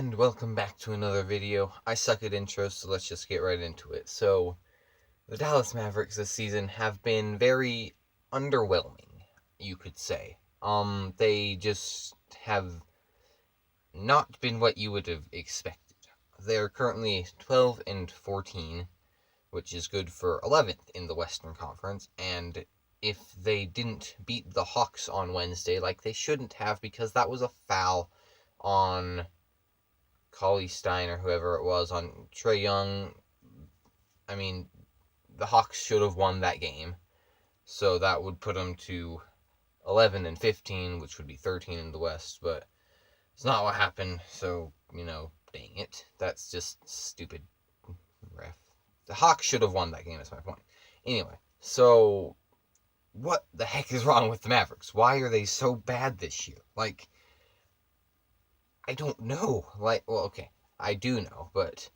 And welcome back to another video. I suck at intros, so let's just get right into it. So, the Dallas Mavericks this season have been very underwhelming, you could say. They just have not been what you would have expected. They're currently 12 and 14, which is good for 11th in the Western Conference, and if they didn't beat the Hawks on Wednesday, like they shouldn't have, because that was a foul on Cauley Stein or whoever it was on Trae Young. I mean, the Hawks should have won that game, so that would put them to 11 and 15, which would be 13 in the West, but it's not what happened, so, dang it. That's just stupid ref. The Hawks should have won that game, is my point. Anyway, so what the heck is wrong with the Mavericks? Why are they so bad this year? I don't know. Okay, I do know, but,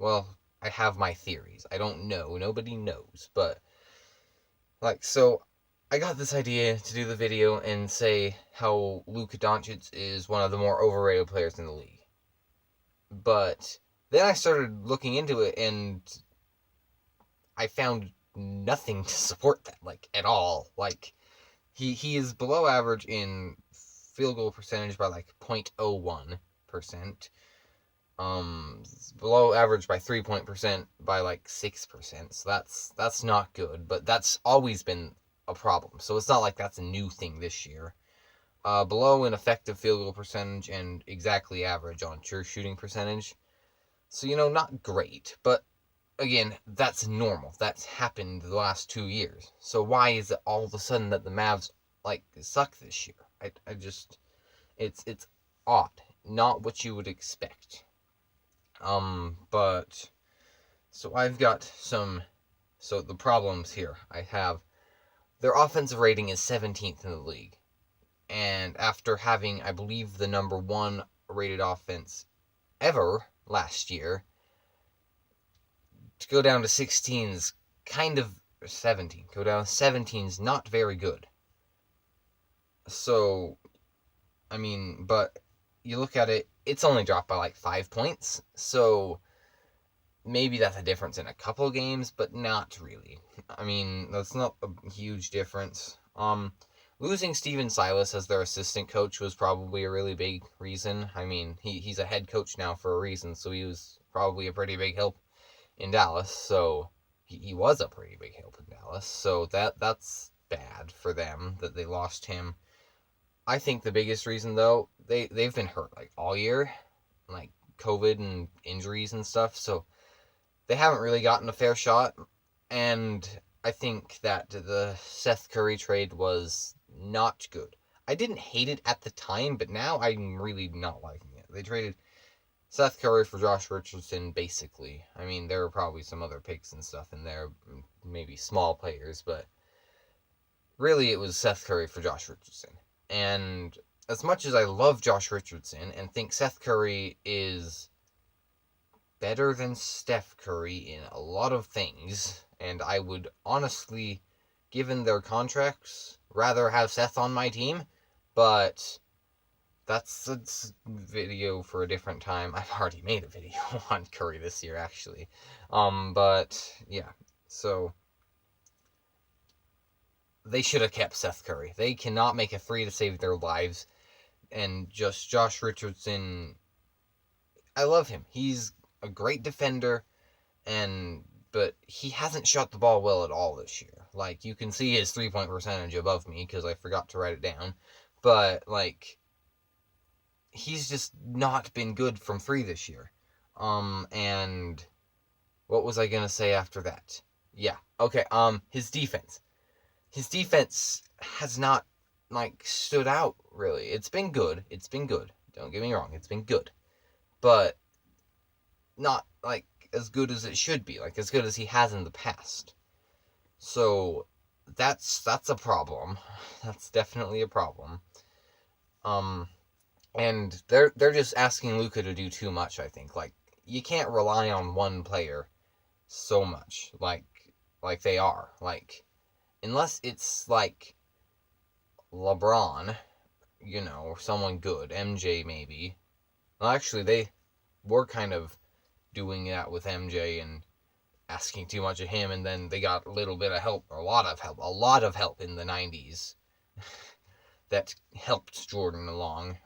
I have my theories. I don't know. Nobody knows, but, so I got this idea to do the video and say how Luka Doncic is one of the more overrated players in the league. But then I started looking into it, and I found nothing to support that, at all. He is below average in field goal percentage by 0.01%. Below average by 3-point% by 6%. So that's not good, but that's always been a problem. So it's not like that's a new thing this year. Below in effective field goal percentage and exactly average on true shooting percentage. So, not great, but again, that's normal. That's happened the last 2 years. So why is it all of a sudden that the Mavs suck this year? I just it's odd. Not what you would expect. But so I've got the problems here. I have their offensive rating is 17th in the league. And after having, I believe, the number 1 rated offense ever last year, to go down to 16 is kind of 17. Go down to 17 is not very good. So, but you look at it, it's only dropped by 5 points. So maybe that's a difference in a couple games, but not really. That's not a huge difference. Losing Steven Silas as their assistant coach was probably a really big reason. He's a head coach now for a reason, so he was probably a pretty big help in Dallas. So he was a pretty big help in Dallas. So that's bad for them that they lost him. I think the biggest reason, though, they've been hurt all year, COVID and injuries and stuff. So they haven't really gotten a fair shot, and I think that the Seth Curry trade was not good. I didn't hate it at the time, but now I'm really not liking it. They traded Seth Curry for Josh Richardson, basically. There were probably some other picks and stuff in there, maybe small players, but really it was Seth Curry for Josh Richardson. And as much as I love Josh Richardson and think Seth Curry is better than Steph Curry in a lot of things, and I would honestly, given their contracts, rather have Seth on my team, but that's a video for a different time. I've already made a video on Curry this year, actually. But yeah, so they should have kept Seth Curry. They cannot make a three to save their lives, and just Josh Richardson, I love him. He's a great defender, but he hasn't shot the ball well at all this year. You can see his 3-point percentage above me because I forgot to write it down. But, he's just not been good from 3 this year. And what was I going to say after that? Yeah, okay, his defense. His defense has not, stood out, really. It's been good. Don't get me wrong, it's been good. But not, as good as it should be, as good as he has in the past. So that's a problem. That's definitely a problem. And they're just asking Luka to do too much, I think. You can't rely on one player so much, like they are. Unless it's LeBron, or someone good, MJ maybe. Well, actually, were kind of doing that with MJ and asking too much of him, and then they got a little bit of help, a lot of help in the 90s that helped Jordan along.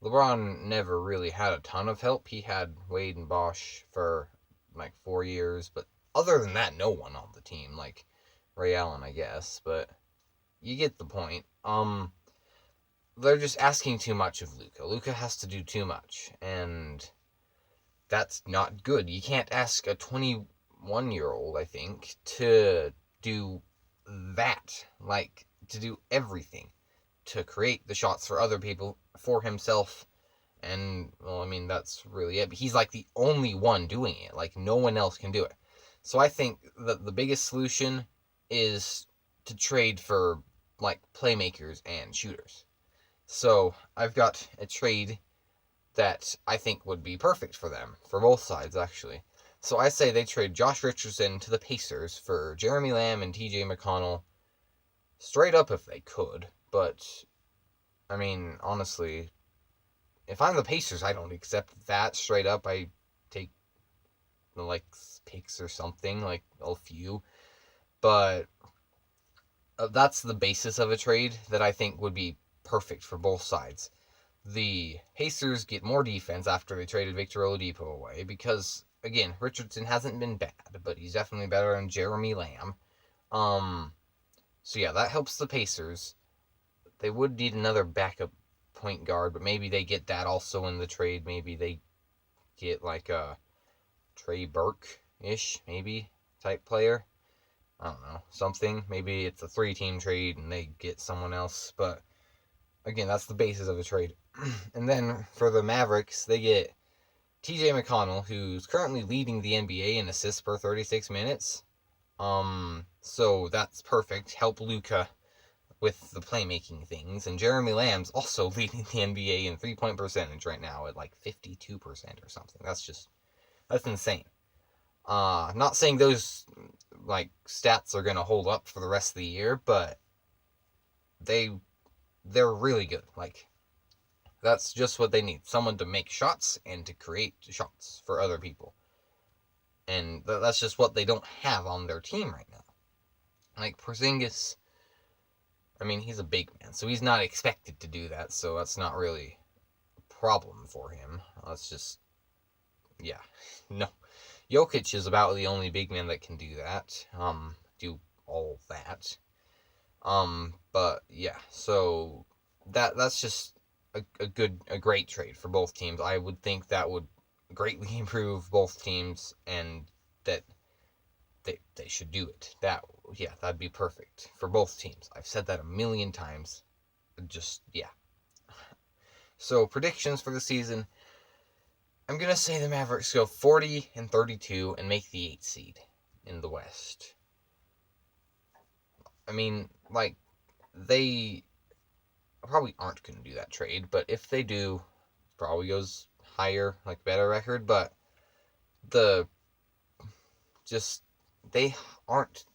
LeBron never really had a ton of help. He had Wade and Bosh for like 4 years, but other than that, no one on the team. Like Ray Allen, I guess, but you get the point. They're just asking too much of Luka. Luka has to do too much, and that's not good. You can't ask a 21-year-old, I think, to do that. Like, to do everything. To create the shots for other people, for himself, and, well, I mean, that's really it. But he's, like, the only one doing it. Like, no one else can do it. So I think that the biggest solution is to trade for, like, playmakers and shooters. So I've got a trade that I think would be perfect for them, for both sides, actually. So I say they trade Josh Richardson to the Pacers for Jeremy Lamb and TJ McConnell, straight up if they could. But, I mean, honestly, if I'm the Pacers, I don't accept that straight up. I take, like, picks or something, like a few. But that's the basis of a trade that I think would be perfect for both sides. The Pacers get more defense after they traded Victor Oladipo away because, again, Richardson hasn't been bad, but he's definitely better than Jeremy Lamb. So yeah, that helps the Pacers. They would need another backup point guard, but maybe they get that also in the trade. Maybe they get like a Trey Burke-ish, maybe, type player. I don't know, something. Maybe it's a 3-team trade and they get someone else, but again, that's the basis of a trade. And then for the Mavericks, they get TJ McConnell, who's currently leading the NBA in assists per 36 minutes. So that's perfect. Help Luka with the playmaking things. And Jeremy Lamb's also leading the NBA in 3-point percentage right now at like 52% or something. That's insane. Not saying those like stats are gonna hold up for the rest of the year, but they're really good. Like, that's just what they need. Someone to make shots and to create shots for other people. And that's just what they don't have on their team right now. Like, Porzingis, I mean, he's a big man, so he's not expected to do that, so that's not really a problem for him. That's just, yeah. No. Jokic is about the only big man that can do that. Do all that. But yeah, so that's just a great trade for both teams. I would think that would greatly improve both teams, and that they should do it. That'd be perfect for both teams. I've said that a million times. Just, yeah. So predictions for the season. I'm gonna say the Mavericks go 40-32 and make the 8th seed in the West. I mean, like, they probably aren't going to do that trade, but if they do, probably goes higher, like better record, but the just they aren't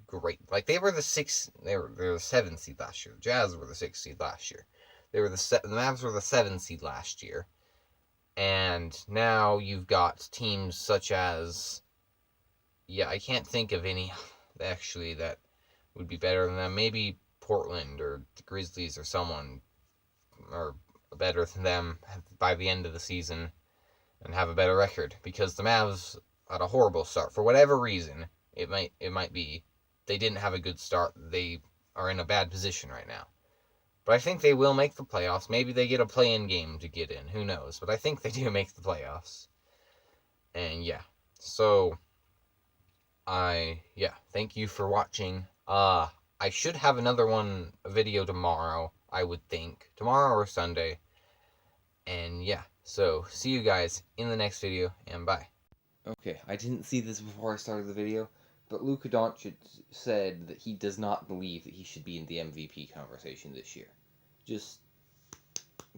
great. Like, they were the 7th seed last year. Jazz were the 6th seed last year. The Mavs were the 7th seed last year. And now you've got teams such as, yeah, I can't think of any actually that would be better than them. Maybe Portland or the Grizzlies or someone are better than them by the end of the season and have a better record, because the Mavs had a horrible start for whatever reason. It might be they didn't have a good start. They are in a bad position right now. But I think they will make the playoffs. Maybe they get a play-in game to get in. Who knows? But I think they do make the playoffs. And yeah. So thank you for watching. I should have another video tomorrow, I would think. Tomorrow or Sunday. And yeah, so see you guys in the next video, and bye. Okay, I didn't see this before I started the video, but Luka Doncic said that he does not believe that he should be in the MVP conversation this year. Just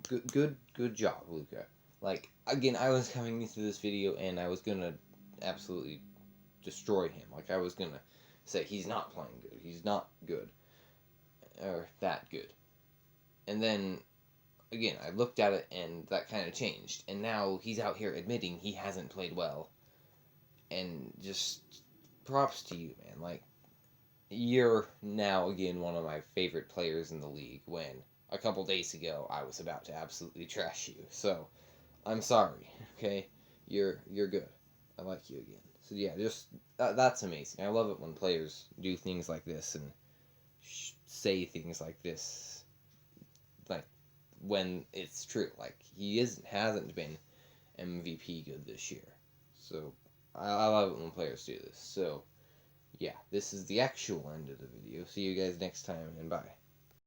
good job, Luka. Like, again, I was coming into this video and I was gonna absolutely destroy him. Like, I was gonna say he's not playing good. He's not good. Or that good. And then, again, I looked at it and that kind of changed. And now he's out here admitting he hasn't played well. And just props to you, man. Like, you're now, again, one of my favorite players in the league when a couple days ago I was about to absolutely trash you. So, I'm sorry, okay? You're good. I like you again. So, yeah, just, that's amazing. I love it when players do things like this and say things like this, like, when it's true. Like, hasn't been MVP good this year. So, I love it when players do this. So, yeah, this is the actual end of the video. See you guys next time, and bye.